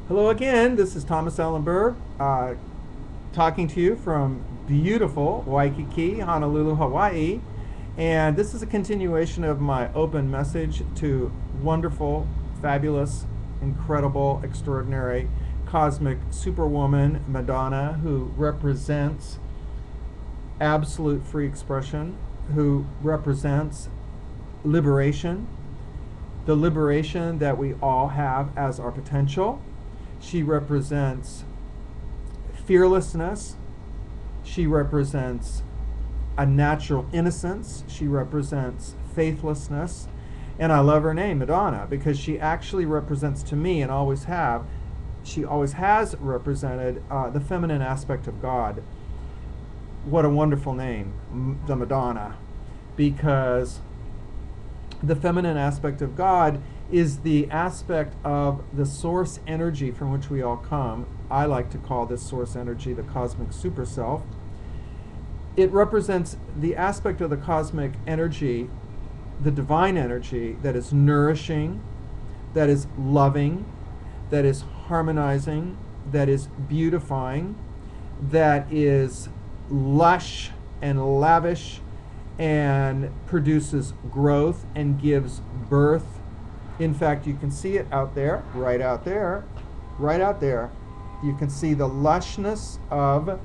Hello again, this is Thomas Ellenberg talking to you from beautiful Waikiki, Honolulu, Hawaii. And this is a continuation of my open message to wonderful, fabulous, incredible, extraordinary, cosmic superwoman Madonna, who represents absolute free expression, who represents liberation, the liberation that we all have as our potential. She represents fearlessness. She represents a natural innocence. She represents faithlessness. And I love her name, Madonna, because she actually represents to me, and she always has represented the feminine aspect of God. What a wonderful name, the Madonna, because the feminine aspect of God is the aspect of the source energy from which we all come. I like to call this source energy the cosmic super self. It represents the aspect of the cosmic energy, the divine energy, that is nourishing, that is loving, that is harmonizing, that is beautifying, that is lush and lavish and produces growth and gives birth. In fact, you can see it out there, right out there, right out there. You can see the lushness of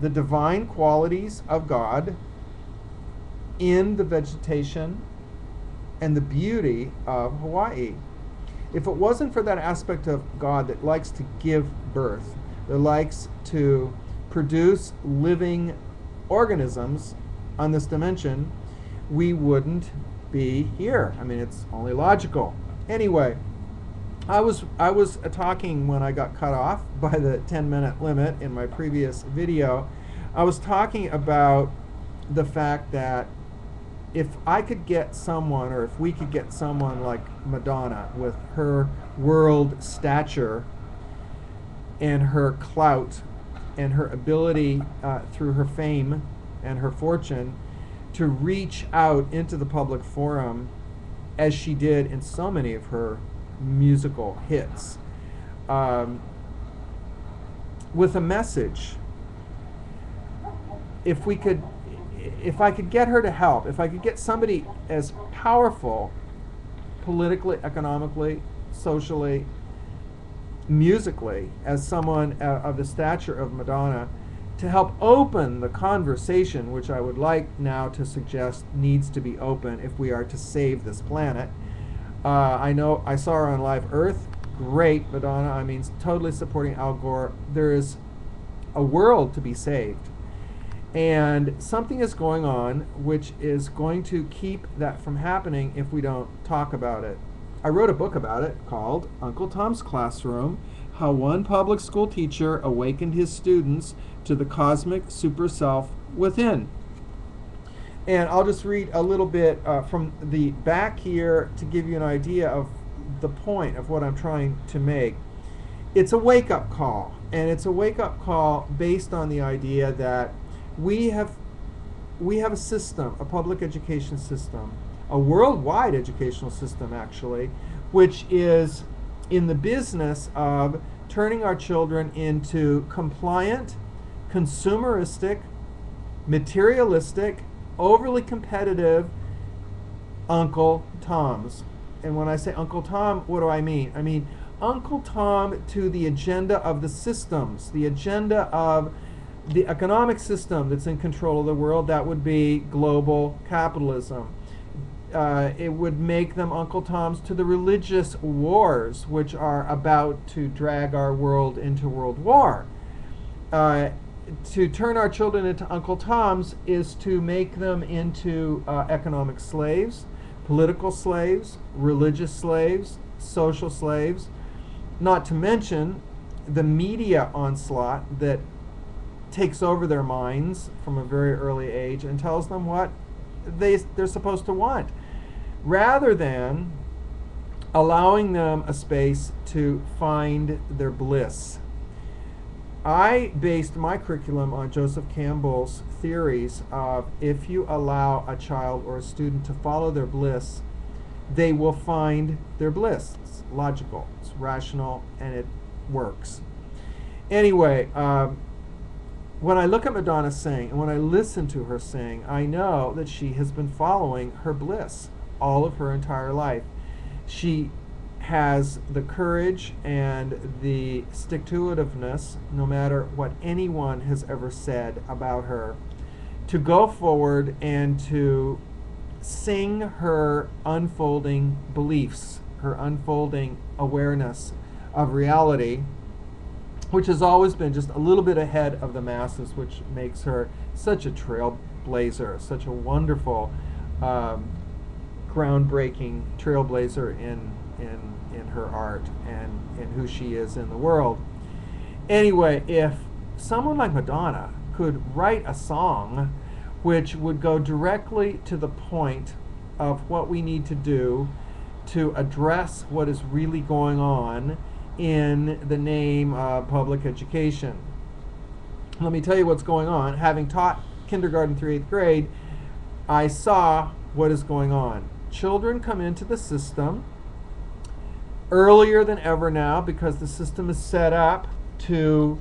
the divine qualities of God in the vegetation and the beauty of Hawaii. If it wasn't for that aspect of God that likes to give birth, that likes to produce living organisms on this dimension, we wouldn't be here. I mean, it's only logical. Anyway, I was talking when I got cut off by the 10-minute limit in my previous video. I was talking about the fact that if I could get someone, or if we could get someone like Madonna with her world stature and her clout and her ability through her fame and her fortune to reach out into the public forum as she did in so many of her musical hits, with a message. If I could get her to help, if I could get somebody as powerful politically, economically, socially, musically as someone of the stature of Madonna, to help open the conversation, which I would like now to suggest needs to be open if we are to save this planet. I know I saw her on Live Earth. Great, Madonna. I mean, totally supporting Al Gore. There is a world to be saved. And something is going on which is going to keep that from happening if we don't talk about it. I wrote a book about it called Uncle Tom's Classroom: How One Public School Teacher Awakened His Students to the Cosmic Super Self Within. And I'll just read a little bit from the back here to give you an idea of the point of what I'm trying to make. It's a wake-up call, and it's a wake-up call based on the idea that we have a system, a public education system, a worldwide educational system actually, which is in the business of turning our children into compliant, consumeristic, materialistic, overly competitive Uncle Toms. And when I say Uncle Tom, what do I mean? I mean Uncle Tom to the agenda of the systems, the agenda of the economic system that's in control of the world. That would be global capitalism. It would make them Uncle Toms to the religious wars, which are about to drag our world into world war. To turn our children into Uncle Toms is to make them into economic slaves, political slaves, religious slaves, social slaves, not to mention the media onslaught that takes over their minds from a very early age and tells them what they're supposed to want, rather than allowing them a space to find their bliss. I based my curriculum on Joseph Campbell's theories of if you allow a child or a student to follow their bliss, they will find their bliss. It's logical, it's rational, and works. Anyway, when I look at Madonna sing and when I listen to her sing, I know that she has been following her bliss all of her entire life. She has the courage and the stick-to-itiveness, no matter what anyone has ever said about her, to go forward and to sing her unfolding beliefs, her unfolding awareness of reality, which has always been just a little bit ahead of the masses, which makes her such a trailblazer, such a wonderful, groundbreaking trailblazer in her art and in who she is in the world. Anyway, if someone like Madonna could write a song which would go directly to the point of what we need to do to address what is really going on in the name of public education. Let me tell you what's going on. Having taught kindergarten through 8th grade, I saw what is going on. Children come into the system earlier than ever now because the system is set up to,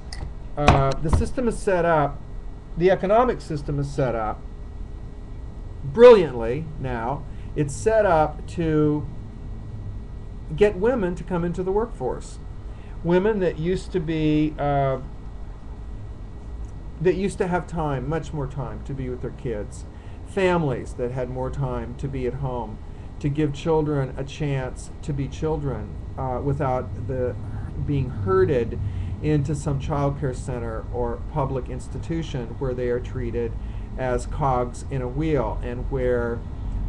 the economic system is set up brilliantly now. It's set up to get women to come into the workforce. Women that used to be, that used to have time, much more time to be with their kids. Families that had more time to be at home, to give children a chance to be children without being herded into some child care center or public institution where they are treated as cogs in a wheel, and where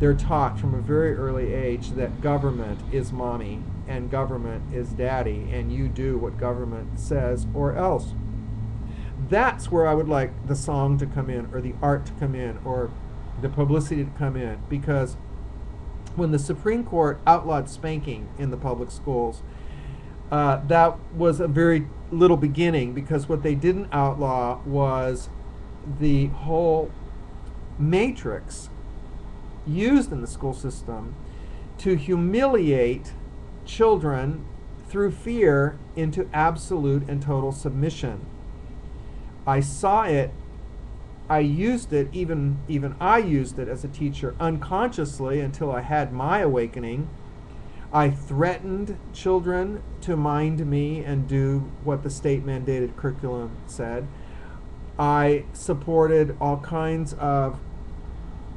they're taught from a very early age that government is mommy and government is daddy, and you do what government says or else. That's where I would like the song to come in, or the art to come in, or the publicity to come in, because when the Supreme Court outlawed spanking in the public schools, that was a very little beginning, because what they didn't outlaw was the whole matrix used in the school system to humiliate children through fear into absolute and total submission. I saw it, I used it, even I used it as a teacher unconsciously until I had my awakening. I threatened children to mind me and do what the state mandated curriculum said. I supported all kinds of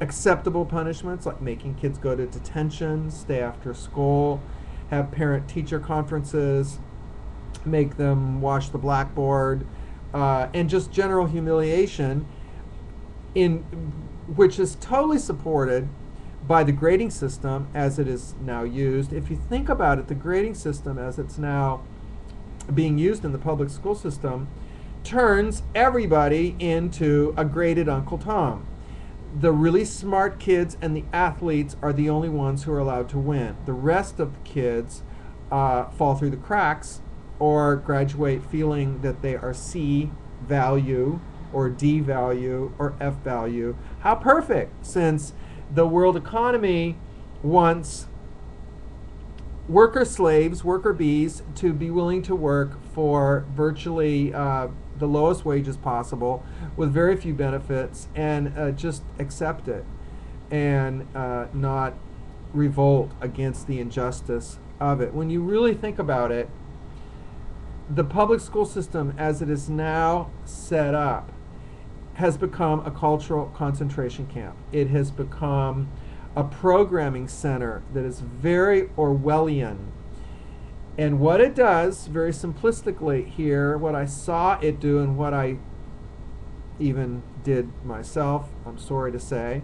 acceptable punishments, like making kids go to detention, stay after school, have parent-teacher conferences, make them wash the blackboard, and just general humiliation, which is totally supported by the grading system as it is now used. If you think about it, the grading system as it's now being used in the public school system turns everybody into a graded Uncle Tom. The really smart kids and the athletes are the only ones who are allowed to win. The rest of the kids fall through the cracks or graduate feeling that they are C value or D value or F value. How perfect, since the world economy wants worker slaves, worker bees, to be willing to work for virtually the lowest wages possible with very few benefits, and just accept it and not revolt against the injustice of it. When you really think about it, the public school system as it is now set up has become a cultural concentration camp. It has become a programming center that is very Orwellian. And what it does, very simplistically here, what I saw it do and what I even did myself, I'm sorry to say,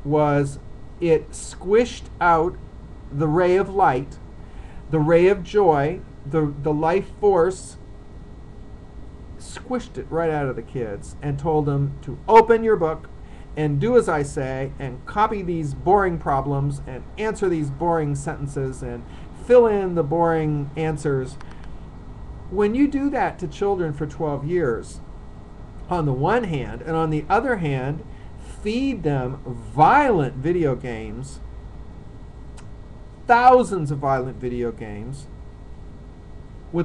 was it squished out the ray of light, the ray of joy, the life force, squished it right out of the kids and told them to open your book and do as I say and copy these boring problems and answer these boring sentences and fill in the boring answers. When you do that to children for 12 years, on the one hand, and on the other hand, feed them violent video games, thousands of violent video games,